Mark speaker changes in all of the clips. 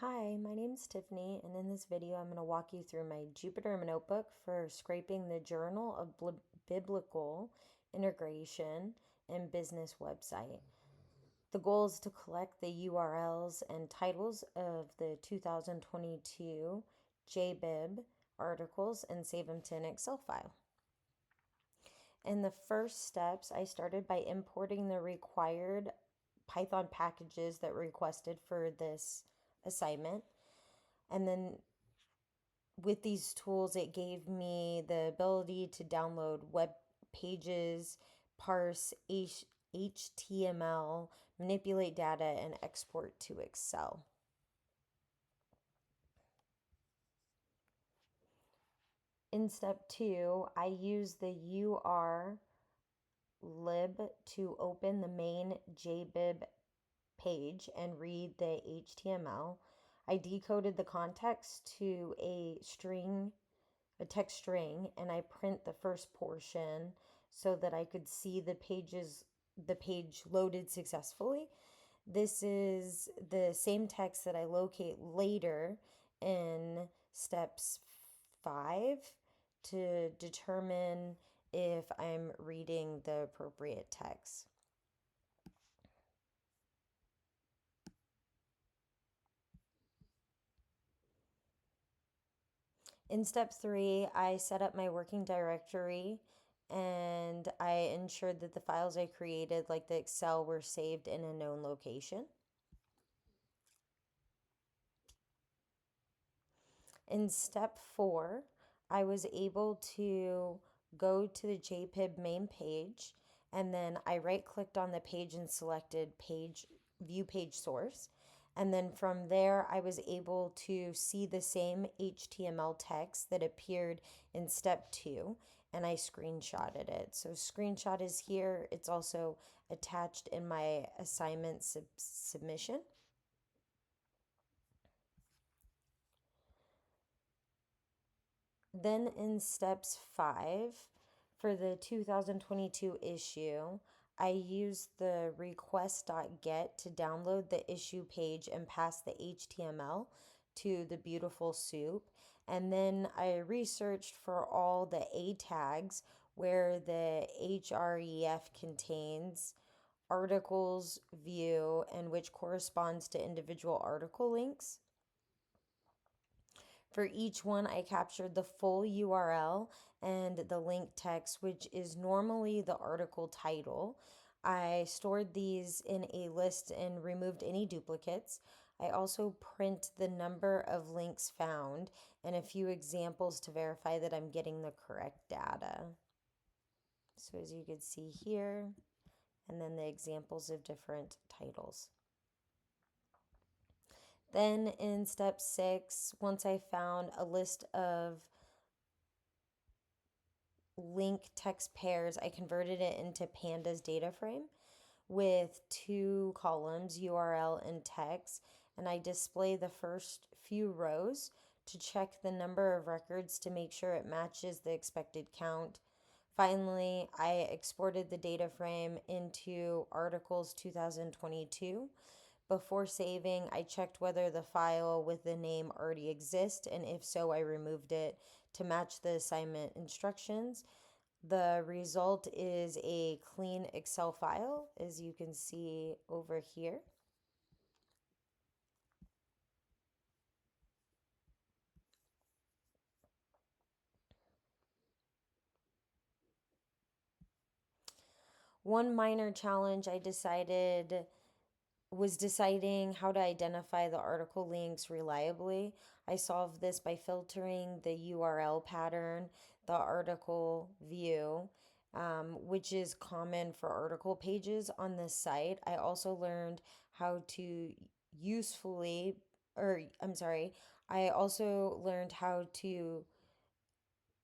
Speaker 1: Hi, my name's Tiffany, and in this video, I'm going to walk you through my Jupyter Notebook for scraping the Journal of Biblical Integration and Business website. The goal is to collect the URLs and titles of the 2022 JBib articles and save them to an Excel file. In the first steps, I started by importing the required Python packages that were requested for this assignment. And then with these tools, it gave me the ability to download web pages, parse HTML, manipulate data, and export to Excel. In step 2, I use the UR lib to open the main JBib page and read the HTML. I decoded the context to a text string, and I print the first portion so that I could see the page loaded successfully. This is the same text that I locate later in steps 5 to determine if I'm reading the appropriate text. In step 3, I set up my working directory and I ensured that the files I created, like the Excel, were saved in a known location. In step 4, I was able to go to the JPIB main page, and then I right clicked on the page and selected view page source. And then from there, I was able to see the same HTML text that appeared in step 2, and I screenshotted it. So screenshot is here. It's also attached in my assignment submission. Then in steps 5, for the 2022 issue, I used the request.get to download the issue page and pass the HTML to the beautiful soup. And then I researched for all the A tags where the href contains articles, view, and which corresponds to individual article links. For each one, I captured the full URL and the link text, which is normally the article title. I stored these in a list and removed any duplicates. I also print the number of links found and a few examples to verify that I'm getting the correct data. So as you can see here, and then the examples of different titles. Then in step 6, once I found a list of link text pairs, I converted it into pandas data frame with 2 columns, URL and text, and I display the first few rows to check the number of records to make sure it matches the expected count. Finally, I exported the data frame into Articles 2022. Before saving, I checked whether the file with the name already exists, and if so, I removed it to match the assignment instructions. The result is a clean Excel file, as you can see over here. One minor challenge I was deciding how to identify the article links reliably. I solved this by filtering the URL pattern, the article view, which is common for article pages on this site. I also learned how to I also learned how to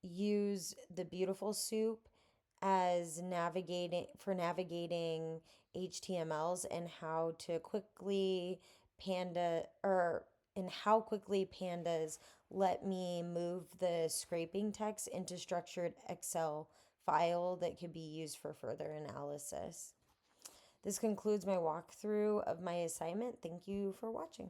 Speaker 1: use the beautiful soup as navigating HTMLs and how to quickly how quickly pandas let me move the scraping text into structured Excel file that could be used for further analysis. This concludes my walkthrough of my assignment. Thank you for watching.